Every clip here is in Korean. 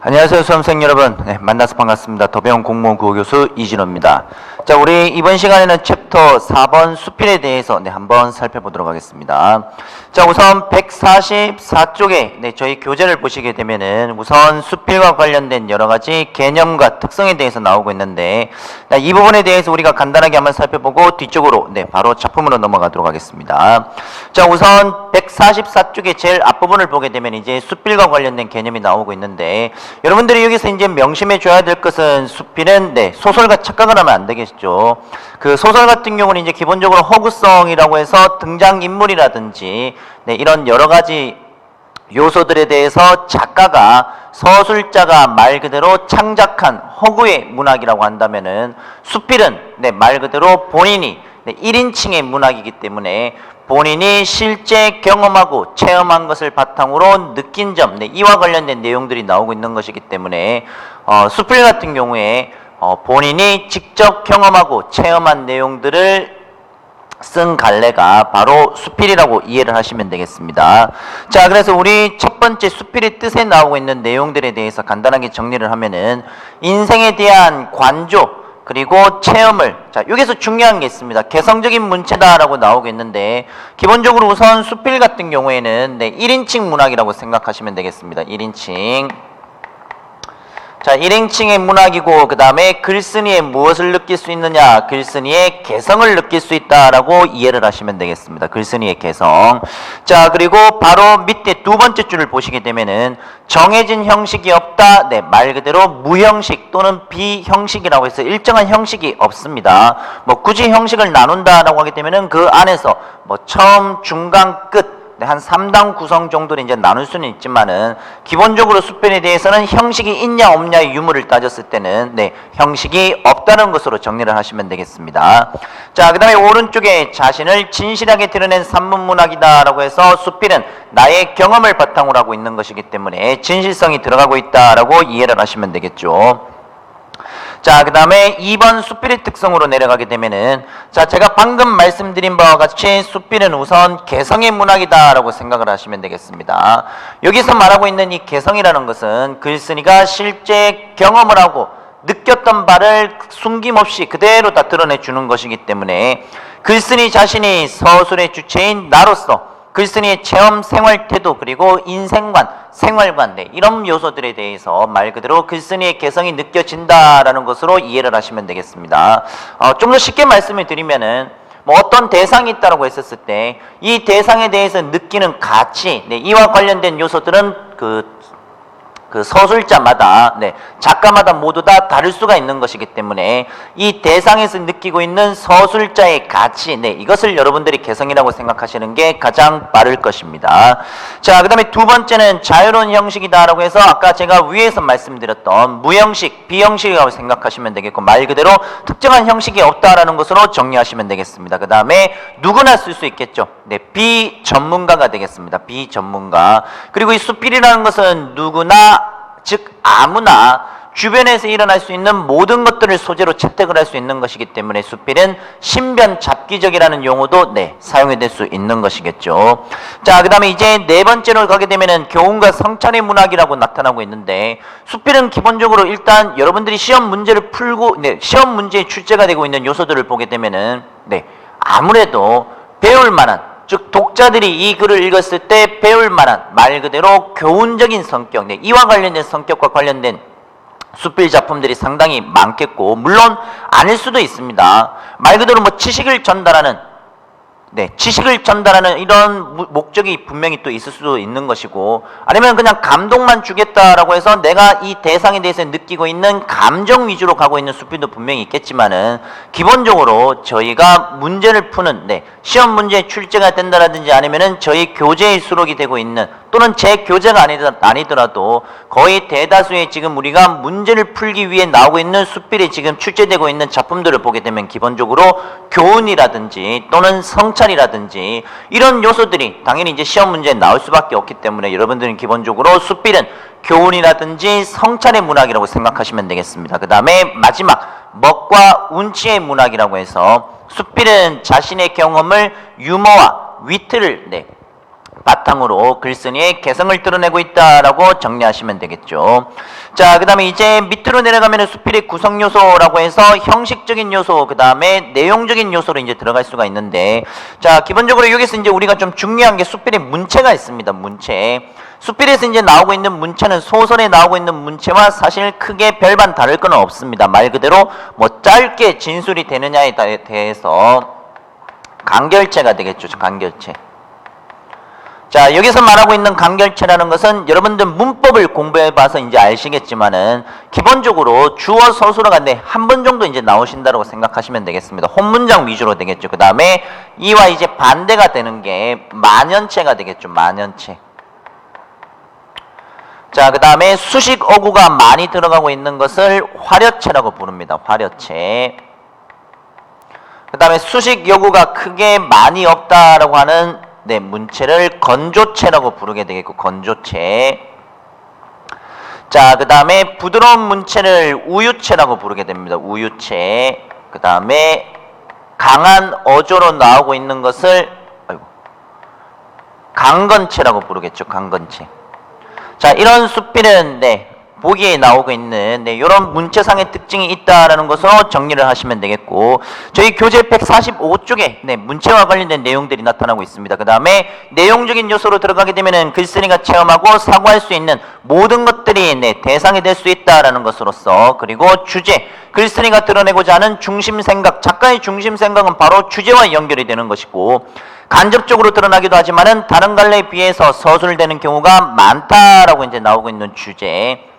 안녕하세요, 수험생 여러분. 만나서 반갑습니다. 더배운 공무원 구호교수 이진호입니다. 자, 우리 이번 시간에는 챕터 4번 수필에 대해서 한번 살펴보도록 하겠습니다. 자, 우선 144쪽에 저희 교재를 보시게 되면은 우선 수필과 관련된 여러 가지 개념과 특성에 대해서 나오고 있는데, 이 부분에 대해서 우리가 간단하게 한번 살펴보고 뒤쪽으로 바로 작품으로 넘어가도록 하겠습니다. 자, 우선 144쪽의 제일 앞부분을 보게 되면 이제 수필과 관련된 개념이 나오고 있는데, 여러분들이 여기서 이제 명심해 줘야 될 것은 수필은 소설과 착각을 하면 안 되겠죠. 그 소설 같은 경우는 이제 기본적으로 허구성이라고 해서 등장인물이라든지 이런 여러 가지 요소들에 대해서 작가가, 서술자가 말 그대로 창작한 허구의 문학이라고 한다면은, 수필은 말 그대로 본인이 1인칭의 문학이기 때문에 본인이 실제 경험하고 체험한 것을 바탕으로 느낀 점, 이와 관련된 내용들이 나오고 있는 것이기 때문에 수필 같은 경우에 본인이 직접 경험하고 체험한 내용들을 쓴 갈래가 바로 수필이라고 이해를 하시면 되겠습니다. 자, 그래서 우리 첫 번째 수필의 뜻에 나오고 있는 내용들에 대해서 간단하게 정리를 하면은, 인생에 대한 관조 그리고 체험을, 자, 여기서 중요한 게 있습니다. 개성적인 문체다라고 나오고 있는데, 기본적으로 우선 수필 같은 경우에는 1인칭 문학이라고 생각하시면 되겠습니다. 1인칭. 자, 1인칭의 문학이고, 그 다음에 글쓴이의 무엇을 느낄 수 있느냐? 글쓴이의 개성을 느낄 수 있다라고 이해를 하시면 되겠습니다. 글쓴이의 개성. 자, 그리고 바로 밑에 두 번째 줄을 보시게 되면은, 정해진 형식이 없다. 말 그대로 무형식 또는 비형식이라고 해서 일정한 형식이 없습니다. 굳이 형식을 나눈다라고 하게 되면은 그 안에서 처음, 중간, 끝, 한 3단 구성 정도로 이제 나눌 수는 있지만은, 기본적으로 수필에 대해서는 형식이 있냐 없냐의 유무를 따졌을 때는 형식이 없다는 것으로 정리를 하시면 되겠습니다. 자, 그 다음에 오른쪽에 자신을 진실하게 드러낸 산문문학이다라고 해서 수필은 나의 경험을 바탕으로 하고 있는 것이기 때문에 진실성이 들어가고 있다라고 이해를 하시면 되겠죠. 자, 그 다음에 2번 수필의 특성으로 내려가게 되면은, 자, 제가 방금 말씀드린 바와 같이 수필은 우선 개성의 문학이다라고 생각을 하시면 되겠습니다. 여기서 말하고 있는 이 개성이라는 것은 글쓴이가 실제 경험을 하고 느꼈던 바를 숨김없이 그대로 다 드러내주는 것이기 때문에, 글쓴이 자신이 서술의 주체인 나로서 글쓴이의 체험, 생활 태도, 그리고 인생관, 생활관, 이런 요소들에 대해서 말 그대로 글쓴이의 개성이 느껴진다라는 것으로 이해를 하시면 되겠습니다. 좀 더 쉽게 말씀을 드리면은, 어떤 대상이 있다고 했었을 때 이 대상에 대해서 느끼는 가치, 이와 관련된 요소들은 그 서술자마다, 작가마다 모두 다 다를 수가 있는 것이기 때문에 이 대상에서 느끼고 있는 서술자의 가치, 이것을 여러분들이 개성이라고 생각하시는 게 가장 빠를 것입니다. 자, 그 다음에 두 번째는 자유로운 형식이다라고 해서 아까 제가 위에서 말씀드렸던 무형식, 비형식이라고 생각하시면 되겠고, 말 그대로 특정한 형식이 없다라는 것으로 정리하시면 되겠습니다. 그 다음에 누구나 쓸 수 있겠죠. 비전문가가 되겠습니다. 비전문가. 그리고 이 수필이라는 것은 누구나, 즉 아무나 주변에서 일어날 수 있는 모든 것들을 소재로 채택을 할 수 있는 것이기 때문에 수필은 신변잡기적이라는 용어도 사용이 될 수 있는 것이겠죠. 자, 그 다음에 이제 네 번째로 가게 되면은 교훈과 성찰의 문학이라고 나타나고 있는데, 수필은 기본적으로 일단 여러분들이 시험 문제를 풀고 시험 문제에 출제가 되고 있는 요소들을 보게 되면은 아무래도 배울 만한, 즉 독자들이 이 글을 읽었을 때 배울 만한 말 그대로 교훈적인 성격, 이와 관련된 성격과 관련된 수필 작품들이 상당히 많겠고, 물론 아닐 수도 있습니다. 말 그대로 지식을 전달하는 지식을 전달하는 이런 목적이 분명히 또 있을 수도 있는 것이고, 아니면 그냥 감동만 주겠다라고 해서 내가 이 대상에 대해서 느끼고 있는 감정 위주로 가고 있는 수필도 분명히 있겠지만은, 기본적으로 저희가 문제를 푸는 시험 문제에 출제가 된다라든지 아니면은 저희 교재에 수록이 되고 있는, 또는 제 교재가 아니더라도 거의 대다수의 지금 우리가 문제를 풀기 위해 나오고 있는 수필에 지금 출제되고 있는 작품들을 보게 되면 기본적으로 교훈이라든지 또는 성찰이라든지 이런 요소들이 당연히 이제 시험 문제에 나올 수밖에 없기 때문에, 여러분들은 기본적으로 수필은 교훈이라든지 성찰의 문학이라고 생각하시면 되겠습니다. 그 다음에 마지막 먹과 운치의 문학이라고 해서, 수필은 자신의 경험을 유머와 위트를 바탕으로 글쓴이의 개성을 드러내고 있다라고 정리하시면 되겠죠. 자, 그 다음에 이제 밑으로 내려가면 수필의 구성 요소라고 해서 형식적인 요소, 그 다음에 내용적인 요소로 이제 들어갈 수가 있는데, 자, 기본적으로 여기서 이제 우리가 좀 중요한 게 수필의 문체가 있습니다. 문체. 수필에서 이제 나오고 있는 문체는 소설에 나오고 있는 문체와 사실 크게 별반 다를 건 없습니다. 말 그대로 뭐 짧게 진술이 되느냐에 대해서 간결체가 되겠죠. 간결체. 자, 여기서 말하고 있는 간결체라는 것은 여러분들 문법을 공부해봐서 이제 아시겠지만은 기본적으로 주어 서술어가 한 번 정도 이제 나오신다고 생각하시면 되겠습니다. 혼문장 위주로 되겠죠. 그 다음에 이와 이제 반대가 되는 게 만연체가 되겠죠. 만연체. 자, 그 다음에 수식 어구가 많이 들어가고 있는 것을 화려체라고 부릅니다. 화려체. 그 다음에 수식 여구가 크게 많이 없다라고 하는 문체를 건조체라고 부르게 되겠고, 건조체. 자, 그 다음에 부드러운 문체를 우유체라고 부르게 됩니다. 우유체. 그 다음에 강한 어조로 나오고 있는 것을 강건체라고 부르겠죠. 강건체. 자, 이런 수필은 보기에 나오고 있는 이런 문체상의 특징이 있다라는 것으로 정리를 하시면 되겠고, 저희 교재 145쪽에 문체와 관련된 내용들이 나타나고 있습니다. 그 다음에 내용적인 요소로 들어가게 되면은 글쓴이가 체험하고 사고할 수 있는 모든 것들이 대상이 될 수 있다라는 것으로서, 그리고 주제, 글쓴이가 드러내고자 하는 중심 생각, 작가의 중심 생각은 바로 주제와 연결이 되는 것이고, 간접적으로 드러나기도 하지만은 다른 갈래에 비해서 서술되는 경우가 많다라고 이제 나오고 있는 주제.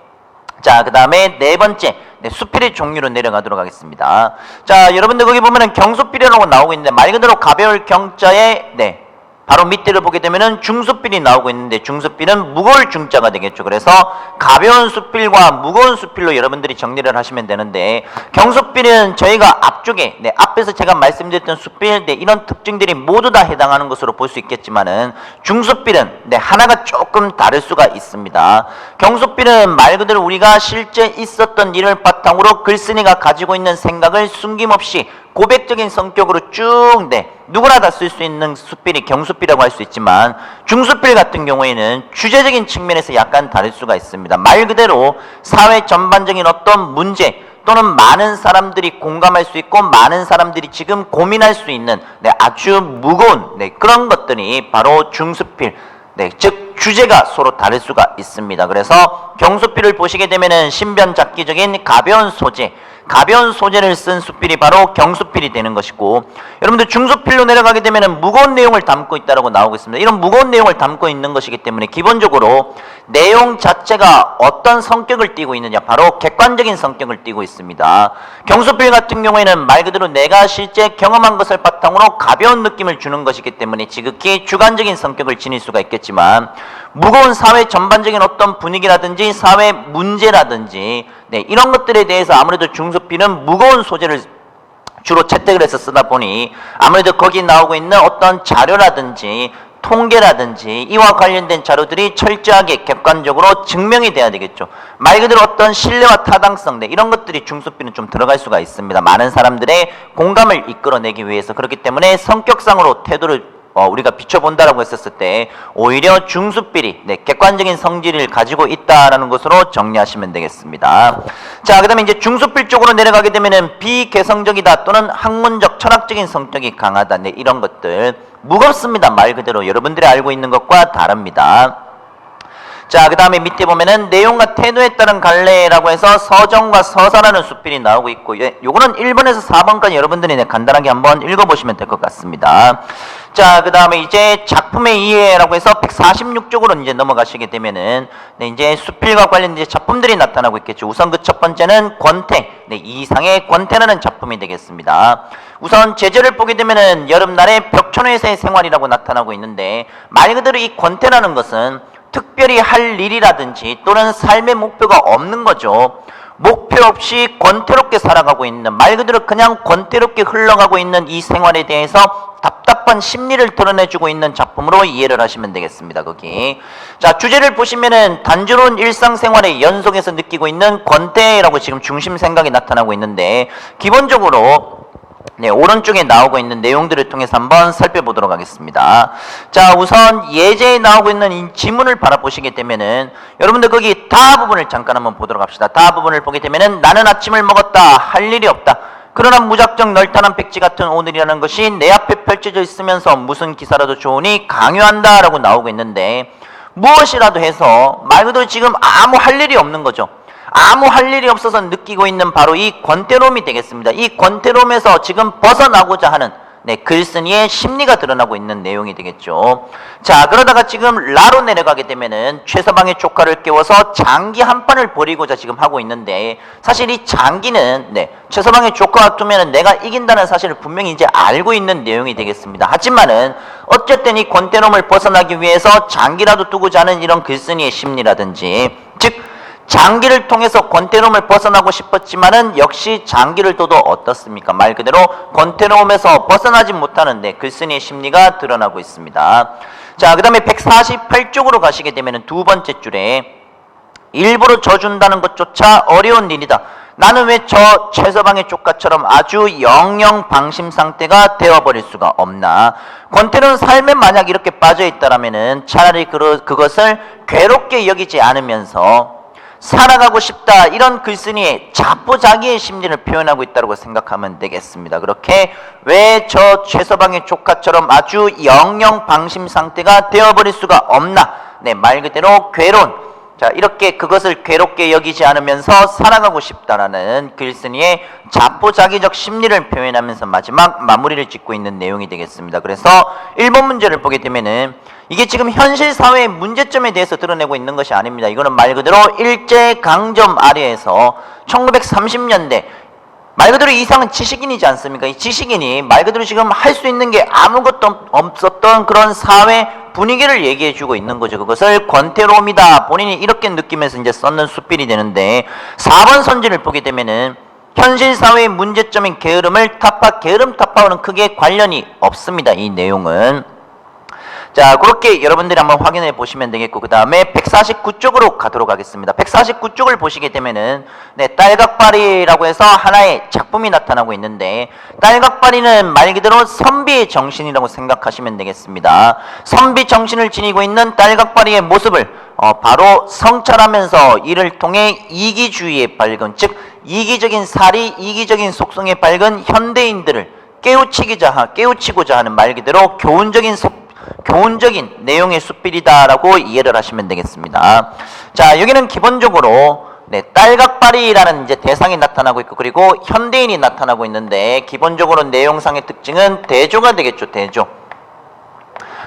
자, 그 다음에 네 번째, 수필의 종류로 내려가도록 하겠습니다. 자, 여러분들 거기 보면은 경수필이라고 나오고 있는데, 말 그대로 가벼울 경자에 바로 밑에를 보게 되면은 중수필이 나오고 있는데, 중수필은 무거울 중자가 되겠죠. 그래서 가벼운 수필과 무거운 수필로 여러분들이 정리를 하시면 되는데, 경수필은 저희가 앞쪽에 앞에서 제가 말씀드렸던 수필 이런 특징들이 모두 다 해당하는 것으로 볼 수 있겠지만은, 중수필은 하나가 조금 다를 수가 있습니다. 경수필은 말 그대로 우리가 실제 있었던 일을 바탕으로 글쓴이가 가지고 있는 생각을 숨김없이 고백적인 성격으로 쭉 누구나 다 쓸 수 있는 수필이 경수필이라고 할 수 있지만, 중수필 같은 경우에는 주제적인 측면에서 약간 다를 수가 있습니다. 말 그대로 사회 전반적인 어떤 문제 또는 많은 사람들이 공감할 수 있고 많은 사람들이 지금 고민할 수 있는 아주 무거운 그런 것들이 바로 중수필, 즉 주제가 서로 다를 수가 있습니다. 그래서 경수필을 보시게 되면은 신변잡기적인 가벼운 소재, 가벼운 소재를 쓴 수필이 바로 경수필이 되는 것이고, 여러분들 중수필로 내려가게 되면 무거운 내용을 담고 있다고 나오고 있습니다. 이런 무거운 내용을 담고 있는 것이기 때문에 기본적으로 내용 자체가 어떤 성격을 띠고 있느냐, 바로 객관적인 성격을 띠고 있습니다. 경수필 같은 경우에는 말 그대로 내가 실제 경험한 것을 바탕으로 가벼운 느낌을 주는 것이기 때문에 지극히 주관적인 성격을 지닐 수가 있겠지만, 무거운 사회 전반적인 어떤 분위기라든지 사회 문제라든지 이런 것들에 대해서 아무래도 중수필은 무거운 소재를 주로 채택을 해서 쓰다 보니 아무래도 거기 나오고 있는 어떤 자료라든지 통계라든지 이와 관련된 자료들이 철저하게 객관적으로 증명이 돼야 되겠죠. 말 그대로 어떤 신뢰와 타당성 이런 것들이 중수필은 좀 들어갈 수가 있습니다. 많은 사람들의 공감을 이끌어내기 위해서. 그렇기 때문에 성격상으로 태도를 우리가 비춰본다라고 했었을 때 오히려 중수필이 객관적인 성질을 가지고 있다라는 것으로 정리하시면 되겠습니다. 자, 그 다음에 이제 중수필 쪽으로 내려가게 되면은 비개성적이다 또는 학문적 철학적인 성격이 강하다 이런 것들 무겁습니다. 말 그대로 여러분들이 알고 있는 것과 다릅니다. 자, 그 다음에 밑에 보면은 내용과 태도에 따른 갈래라고 해서 서정과 서사라는 수필이 나오고 있고, 요거는 1번에서 4번까지 여러분들이 간단하게 한번 읽어보시면 될 것 같습니다. 자, 그 다음에 이제 작품의 이해라고 해서 146쪽으로 이제 넘어가시게 되면은 이제 수필과 관련된 작품들이 나타나고 있겠죠. 우선 그 첫 번째는 권태, 이상의 권태라는 작품이 되겠습니다. 우선 제재를 보게 되면은 여름날의 벽촌에서의 생활이라고 나타나고 있는데, 말 그대로 이 권태라는 것은 특별히 할 일이라든지 또는 삶의 목표가 없는 거죠. 목표 없이 권태롭게 살아가고 있는, 말 그대로 그냥 권태롭게 흘러가고 있는 이 생활에 대해서 답답한 심리를 드러내주고 있는 작품으로 이해를 하시면 되겠습니다. 거기. 자, 주제를 보시면은 단조로운 일상생활의 연속에서 느끼고 있는 권태라고 지금 중심 생각이 나타나고 있는데, 기본적으로 네, 오른쪽에 나오고 있는 내용들을 통해서 한번 살펴보도록 하겠습니다. 자, 우선 예제에 나오고 있는 이 지문을 바라보시게 되면은 여러분들 거기 다 부분을 잠깐 한번 보도록 합시다. 다 부분을 보게 되면은 나는 아침을 먹었다. 할 일이 없다. 그러나 무작정 널따란 백지 같은 오늘이라는 것이 내 앞에 펼쳐져 있으면서 무슨 기사라도 좋으니 강요한다 라고 나오고 있는데 무엇이라도 해서 말 그대로 지금 아무 할 일이 없는 거죠. 아무 할 일이 없어서 느끼고 있는 바로 이 권태로움이 되겠습니다. 이 권태로움에서 지금 벗어나고자 하는 글쓴이의 심리가 드러나고 있는 내용이 되겠죠. 자, 그러다가 지금 라로 내려가게 되면은 최서방의 조카를 깨워서 장기 한 판을 벌이고자 지금 하고 있는데 사실 이 장기는 최서방의 조카가 두면은 내가 이긴다는 사실을 분명히 이제 알고 있는 내용이 되겠습니다. 하지만은 어쨌든 이 권태로움을 벗어나기 위해서 장기라도 두고자 하는 이런 글쓴이의 심리라든지 즉 장기를 통해서 권태로움을 벗어나고 싶었지만은 역시 장기를 둬도 어떻습니까? 말 그대로 권태로움에서 벗어나지 못하는 글쓴이의 심리가 드러나고 있습니다. 자, 그 다음에 148쪽으로 가시게 되면은 두 번째 줄에 일부러 져준다는 것조차 어려운 일이다. 나는 왜 저 최서방의 조카처럼 아주 영영 방심 상태가 되어버릴 수가 없나? 권태로운 삶에 만약 이렇게 빠져있다라면은 차라리 그것을 괴롭게 여기지 않으면서 살아가고 싶다 이런 글쓴이의 자포자기의 심리를 표현하고 있다고 생각하면 되겠습니다. 그렇게 왜 저 최서방의 조카처럼 아주 영영 방심 상태가 되어버릴 수가 없나? 말 그대로 괴로운 자 이렇게 그것을 괴롭게 여기지 않으면서 살아가고 싶다라는 글쓴이의 자포자기적 심리를 표현하면서 마지막 마무리를 짓고 있는 내용이 되겠습니다. 그래서 1번 문제를 보게 되면은 이게 지금 현실 사회의 문제점에 대해서 드러내고 있는 것이 아닙니다. 이거는 말 그대로 일제강점 아래에서 1930년대 말 그대로 이상은 지식인이지 않습니까? 이 지식인이 말 그대로 지금 할 수 있는 게 아무것도 없었던 그런 사회 분위기를 얘기해주고 있는 거죠. 그것을 권태로움이다. 본인이 이렇게 느끼면서 이제 썼는 수필이 되는데 4번 선지를 보게 되면은 현실 사회의 문제점인 게으름을 게으름 타파와는 크게 관련이 없습니다. 이 내용은. 자, 그렇게 여러분들이 한번 확인해 보시면 되겠고, 그 다음에 149쪽으로 가도록 하겠습니다. 149쪽을 보시게 되면은, 딸각발이라고 해서 하나의 작품이 나타나고 있는데, 딸각발이는 말 그대로 선비의 정신이라고 생각하시면 되겠습니다. 선비 정신을 지니고 있는 딸각발이의 모습을, 바로 성찰하면서 이를 통해 이기주의에 밝은, 즉, 이기적인 살이, 이기적인 속성에 밝은 현대인들을 깨우치고자 하는 말 그대로 교훈적인 내용의 수필이다라고 이해를 하시면 되겠습니다. 자, 여기는 기본적으로 딸각발이라는 이제 대상이 나타나고 있고 그리고 현대인이 나타나고 있는데 기본적으로 내용상의 특징은 대조가 되겠죠. 대조.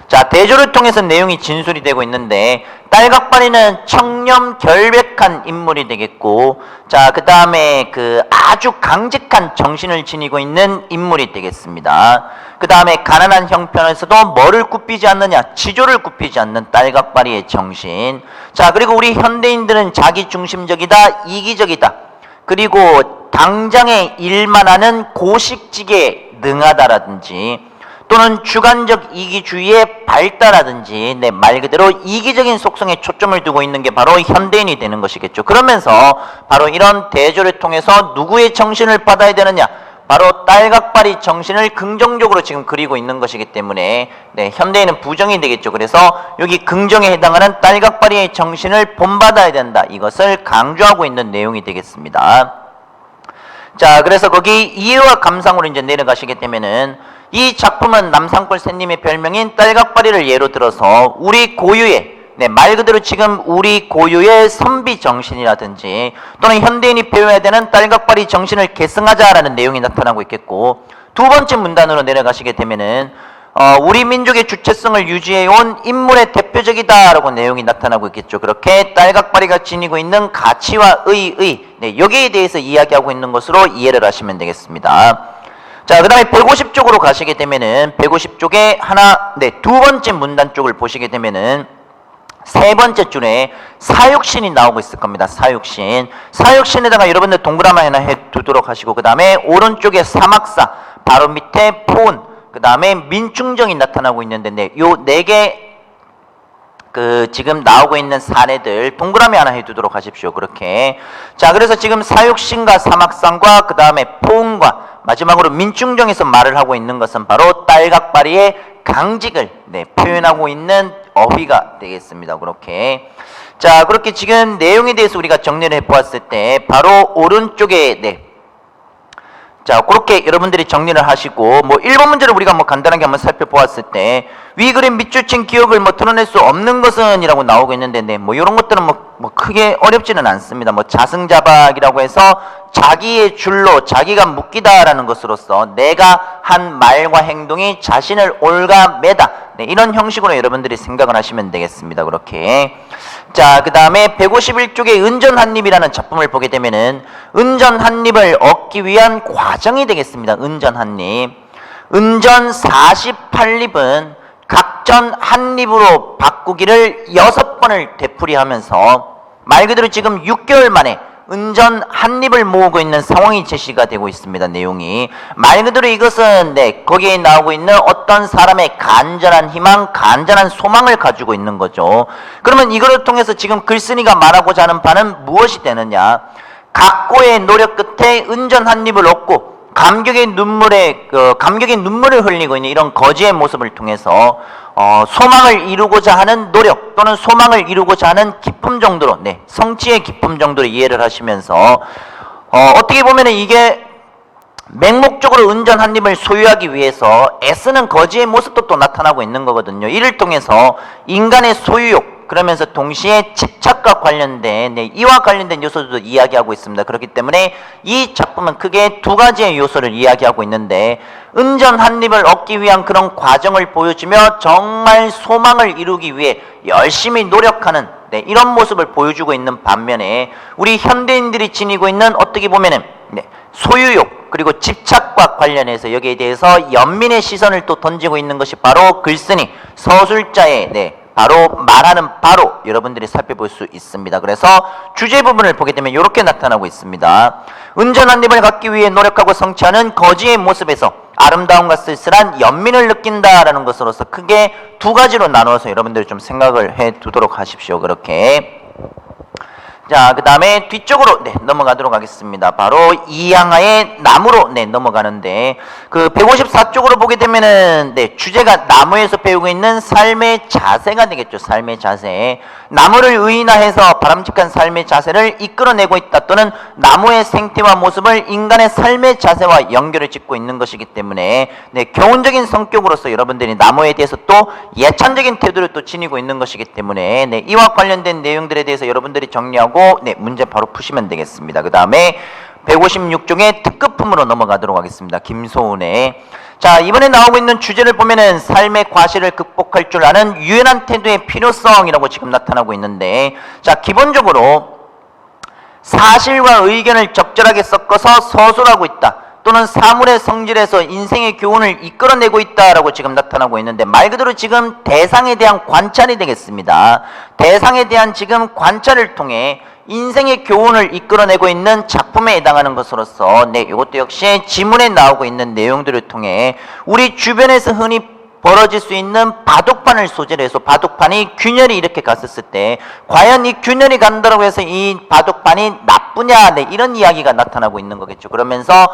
자, 대조를 통해서 내용이 진술이 되고 있는데 딸각발이는 청렴결백한 인물이 되겠고 자, 그 다음에 아주 강직한 정신을 지니고 있는 인물이 되겠습니다. 그 다음에 가난한 형편에서도 뭐를 굽히지 않느냐? 지조를 굽히지 않는 딸각발이의 정신. 자, 그리고 우리 현대인들은 자기중심적이다, 이기적이다. 그리고 당장의 일만 하는 고식직에 능하다라든지 또는 주관적 이기주의에 밝다라든지 말 그대로 이기적인 속성에 초점을 두고 있는 게 바로 현대인이 되는 것이겠죠. 그러면서 바로 이런 대조를 통해서 누구의 정신을 받아야 되느냐? 바로 딸각발이 정신을 긍정적으로 지금 그리고 있는 것이기 때문에 현대인은 부정이 되겠죠. 그래서 여기 긍정에 해당하는 딸각발이의 정신을 본받아야 된다. 이것을 강조하고 있는 내용이 되겠습니다. 자, 그래서 거기 이해와 감상으로 이제 내려가시게 되면은 이 작품은 남산골 샌님의 별명인 딸각발이를 예로 들어서 우리 고유의 말 그대로 지금 우리 고유의 선비 정신이라든지 또는 현대인이 배워야 되는 딸각발이 정신을 계승하자라는 내용이 나타나고 있겠고 두 번째 문단으로 내려가시게 되면은 우리 민족의 주체성을 유지해온 인물의 대표적이다라고 내용이 나타나고 있겠죠. 그렇게 딸각발이가 지니고 있는 가치와 여기에 대해서 이야기하고 있는 것으로 이해를 하시면 되겠습니다. 자, 그 다음에 150쪽으로 가시게 되면은 150쪽에 두 번째 문단 쪽을 보시게 되면은 세 번째 줄에 사육신이 나오고 있을 겁니다. 사육신에다가 여러분들 동그라미 하나 해두도록 하시고 그 다음에 오른쪽에 사막사 바로 밑에 포운 그 다음에 민충정이 나타나고 있는데 요 네 개 지금 나오고 있는 사례들 동그라미 하나 해두도록 하십시오. 그렇게. 자, 그래서 지금 사육신과 사막상과 그 다음에 포옹과 마지막으로 민중정에서 말을 하고 있는 것은 바로 딸각바리의 강직을 표현하고 있는 어휘가 되겠습니다. 그렇게. 자, 그렇게 지금 내용에 대해서 우리가 정리를 해보았을 때 바로 오른쪽에 자, 그렇게 여러분들이 정리를 하시고, 1번 문제를 우리가 간단하게 한번 살펴보았을 때, 위 그림 밑줄 친 기억을 드러낼 수 없는 것은 이라고 나오고 있는데, 이런 것들은 크게 어렵지는 않습니다. 자승자박이라고 해서 자기의 줄로 자기가 묶이다라는 것으로서 내가 한 말과 행동이 자신을 올가매다. 이런 형식으로 여러분들이 생각을 하시면 되겠습니다. 그렇게. 자, 그 다음에 151쪽에 은전 한입이라는 작품을 보게 되면은 은전 한입을 얻기 위한 과정이 되겠습니다. 은전 한입. 은전 48입은 각전 한입으로 바꾸기를 6번을 되풀이하면서 말 그대로 지금 6개월 만에 은전 한입을 모으고 있는 상황이 제시가 되고 있습니다. 내용이 말 그대로 이것은 거기에 나오고 있는 어떤 사람의 간절한 희망, 간절한 소망을 가지고 있는 거죠. 그러면 이거를 통해서 지금 글쓴이가 말하고자 하는 바는 무엇이 되느냐? 각고의 노력 끝에 은전 한입을 얻고 감격의 눈물을 흘리고 있는 이런 거지의 모습을 통해서 소망을 이루고자 하는 노력 또는 소망을 이루고자 하는 기쁨 정도로 성취의 기쁨 정도로 이해를 하시면서 어떻게 보면은 이게 맹목적으로 은전 한입을 소유하기 위해서 애쓰는 거지의 모습도 또 나타나고 있는 거거든요. 이를 통해서 인간의 소유욕 그러면서 동시에 집착과 관련된 이와 관련된 요소들도 이야기하고 있습니다. 그렇기 때문에 이 작품은 크게 두 가지의 요소를 이야기하고 있는데 은전 한입을 얻기 위한 그런 과정을 보여주며 정말 소망을 이루기 위해 열심히 노력하는 이런 모습을 보여주고 있는 반면에 우리 현대인들이 지니고 있는 어떻게 보면은 소유욕 그리고 집착과 관련해서 여기에 대해서 연민의 시선을 또 던지고 있는 것이 바로 글쓴이 서술자의 바로 말하는 바로 여러분들이 살펴볼 수 있습니다. 그래서 주제 부분을 보게 되면 이렇게 나타나고 있습니다. 은전 한입을 갖기 위해 노력하고 성취하는 거지의 모습에서 아름다움과 쓸쓸한 연민을 느낀다라는 것으로서 크게 두 가지로 나누어서 여러분들이 좀 생각을 해 두도록 하십시오. 그렇게. 자, 그 다음에 뒤쪽으로 넘어가도록 하겠습니다. 바로 이양하의 나무로 넘어가는데 그 154쪽으로 보게 되면은 주제가 나무에서 배우고 있는 삶의 자세가 되겠죠. 삶의 자세. 나무를 의인화해서 바람직한 삶의 자세를 이끌어내고 있다 또는 나무의 생태와 모습을 인간의 삶의 자세와 연결을 짓고 있는 것이기 때문에 교훈적인 성격으로서 여러분들이 나무에 대해서 또 예찬적인 태도를 또 지니고 있는 것이기 때문에 이와 관련된 내용들에 대해서 여러분들이 정리하고 문제 바로 푸시면 되겠습니다. 그 다음에 156쪽의 특급품으로 넘어가도록 하겠습니다. 김소은의. 자, 이번에 나오고 있는 주제를 보면은 삶의 과실을 극복할 줄 아는 유연한 태도의 필요성이라고 지금 나타나고 있는데, 자, 기본적으로 사실과 의견을 적절하게 섞어서 서술하고 있다 또는 사물의 성질에서 인생의 교훈을 이끌어내고 있다라고 지금 나타나고 있는데 말 그대로 지금 대상에 대한 관찰이 되겠습니다. 대상에 대한 지금 관찰을 통해 인생의 교훈을 이끌어내고 있는 작품에 해당하는 것으로서 이것도 역시 지문에 나오고 있는 내용들을 통해 우리 주변에서 흔히 벌어질 수 있는 바둑판을 소재로 해서 바둑판이 균열이 이렇게 갔었을 때 과연 이 균열이 간다고 해서 이 바둑판이 나쁘냐 이런 이야기가 나타나고 있는 거겠죠. 그러면서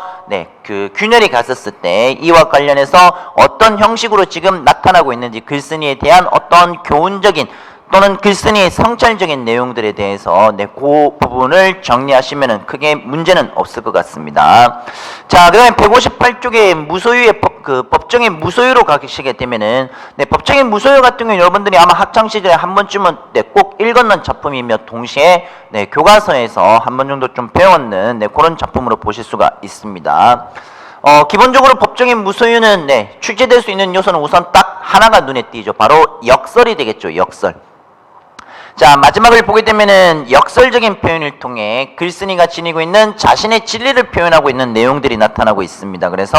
그 균열이 갔었을 때 이와 관련해서 어떤 형식으로 지금 나타나고 있는지 글쓴이에 대한 어떤 교훈적인 또는 글쓴이의 성찰적인 내용들에 대해서 그 부분을 정리하시면 크게 문제는 없을 것 같습니다. 자, 그 다음에 158쪽에 무소유의 법정의 무소유로 가시게 되면은 법정의 무소유 같은 경우는 여러분들이 아마 학창시절에 한 번쯤은 꼭 읽었는 작품이며 동시에 교과서에서 한 번 정도 좀 배웠는 그런 작품으로 보실 수가 있습니다. 기본적으로 법정의 무소유는 출제될 수 있는 요소는 우선 딱 하나가 눈에 띄죠. 바로 역설이 되겠죠. 역설. 자, 마지막을 보게 되면은 역설적인 표현을 통해 글쓴이가 지니고 있는 자신의 진리를 표현하고 있는 내용들이 나타나고 있습니다. 그래서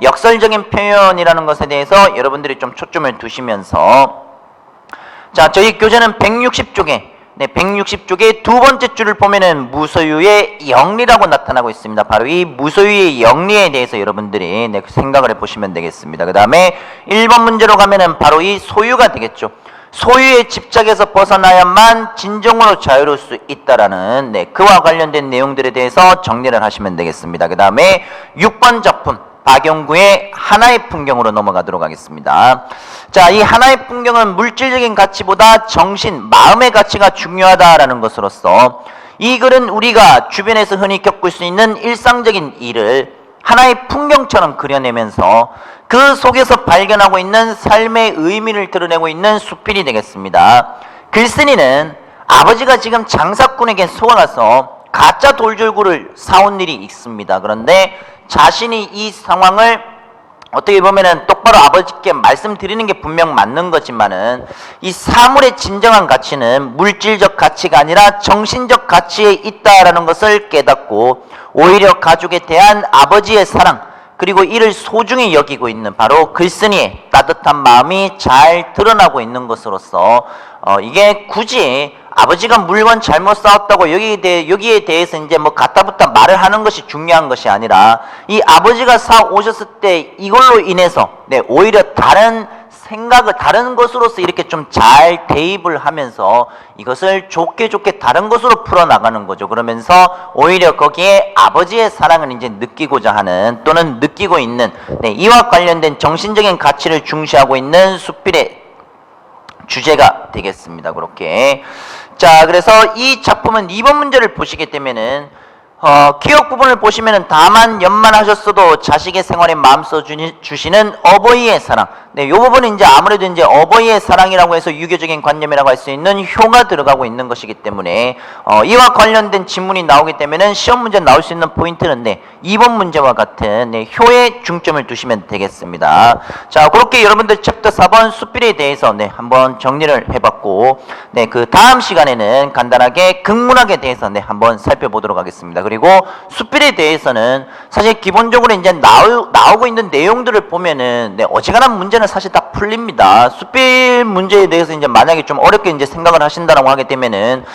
역설적인 표현이라는 것에 대해서 여러분들이 좀 초점을 두시면서 자, 저희 교재는 160쪽에 160쪽의 두 번째 줄을 보면은 무소유의 영리라고 나타나고 있습니다. 바로 이 무소유의 영리에 대해서 여러분들이 생각을 해보시면 되겠습니다. 그 다음에 1번 문제로 가면은 바로 이 소유가 되겠죠. 소유의 집착에서 벗어나야만 진정으로 자유로울 수 있다라는 그와 관련된 내용들에 대해서 정리를 하시면 되겠습니다. 그 다음에 6번 작품 박영구의 하나의 풍경으로 넘어가도록 하겠습니다. 자, 이 하나의 풍경은 물질적인 가치보다 정신, 마음의 가치가 중요하다라는 것으로서 이 글은 우리가 주변에서 흔히 겪을 수 있는 일상적인 일을 하나의 풍경처럼 그려내면서 그 속에서 발견하고 있는 삶의 의미를 드러내고 있는 수필이 되겠습니다. 글쓴이는 아버지가 지금 장사꾼에게 속아가서 가짜 돌절구를 사온 일이 있습니다. 그런데 자신이 이 상황을 어떻게 보면은 똑바로 아버지께 말씀드리는 게 분명 맞는 거지만은 이 사물의 진정한 가치는 물질적 가치가 아니라 정신적 가치에 있다라는 것을 깨닫고 오히려 가족에 대한 아버지의 사랑 그리고 이를 소중히 여기고 있는 바로 글쓴이의 따뜻한 마음이 잘 드러나고 있는 것으로서 이게 굳이 아버지가 물건 잘못 싸웠다고 여기에 대해서 이제 뭐 갖다붙다 말을 하는 것이 중요한 것이 아니라 이 아버지가 사 오셨을 때 이걸로 인해서 오히려 다른 생각을 다른 것으로서 이렇게 좀 잘 대입을 하면서 이것을 좋게 다른 것으로 풀어나가는 거죠. 그러면서 오히려 거기에 아버지의 사랑을 이제 느끼고자 하는 또는 느끼고 있는 이와 관련된 정신적인 가치를 중시하고 있는 수필의 주제가 되겠습니다. 그렇게. 자, 그래서 이 작품은 2번 문제를 보시게 되면은 기억 부분을 보시면은 다만 연만하셨어도 자식의 생활에 마음써 주시는 어버이의 사랑. 이 부분은 이제 아무래도 이제 어버이의 사랑이라고 해서 유교적인 관념이라고 할 수 있는 효가 들어가고 있는 것이기 때문에 이와 관련된 지문이 나오기 때문에 시험 문제 나올 수 있는 포인트는 2번 문제와 같은 효에 중점을 두시면 되겠습니다. 자, 그렇게 여러분들 챕터 4번 수필에 대해서 한번 정리를 해봤고 그 다음 시간에는 간단하게 극문학에 대해서 한번 살펴보도록 하겠습니다. 그리고 수필에 대해서는 사실 기본적으로 이제 나오고 있는 내용들을 보면은 어지간한 문제는 사실 다 풀립니다. 수필 문제에 대해서 이제 만약에 좀 어렵게 이제 생각을 하신다라고 하게 되면은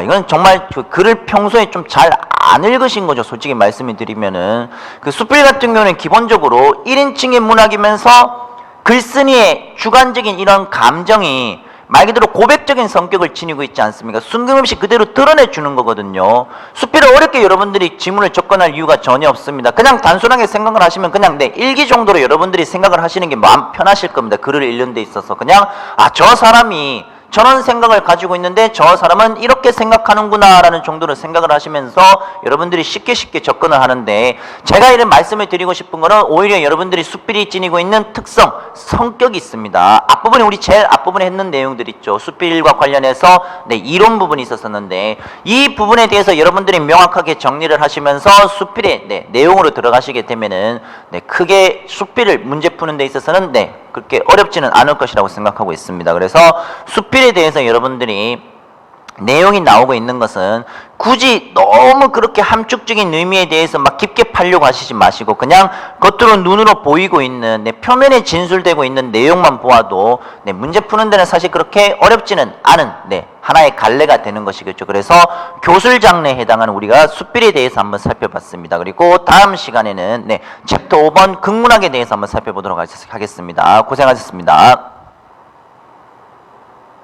이건 정말 그 글을 평소에 좀 잘 안 읽으신 거죠. 솔직히 말씀을 드리면은 그 수필 같은 경우는 기본적으로 1인칭의 문학이면서 글쓴이의 주관적인 이런 감정이 말 그대로 고백적인 성격을 지니고 있지 않습니까? 숨김없이 그대로 드러내주는 거거든요. 수필을 어렵게 여러분들이 지문을 접근할 이유가 전혀 없습니다. 그냥 단순하게 생각을 하시면 그냥 일기 정도로 여러분들이 생각을 하시는 게 마음 편하실 겁니다. 글을 읽는 데 있어서 그냥 저 사람이 저런 생각을 가지고 있는데 저 사람은 이렇게 생각하는구나 라는 정도로 생각을 하시면서 여러분들이 쉽게 접근을 하는데 제가 이런 말씀을 드리고 싶은 거는 오히려 여러분들이 수필이 지니고 있는 특성, 성격이 있습니다. 앞부분에 우리 제일 앞부분에 했는 내용들 있죠. 수필과 관련해서 이론 부분이 있었었는데 이 부분에 대해서 여러분들이 명확하게 정리를 하시면서 수필의 내용으로 들어가시게 되면은 크게 수필을 문제 푸는 데 있어서는 그렇게 어렵지는 않을 것이라고 생각하고 있습니다. 그래서 수필에 대해서 여러분들이 내용이 나오고 있는 것은 굳이 너무 그렇게 함축적인 의미에 대해서 막 깊게 파려고 하시지 마시고 그냥 겉으로 눈으로 보이고 있는 표면에 진술되고 있는 내용만 보아도 문제 푸는 데는 사실 그렇게 어렵지는 않은 하나의 갈래가 되는 것이겠죠. 그래서 교술 장르에 해당하는 우리가 수필에 대해서 한번 살펴봤습니다. 그리고 다음 시간에는 챕터 5번 극문학에 대해서 한번 살펴보도록 하겠습니다. 고생하셨습니다.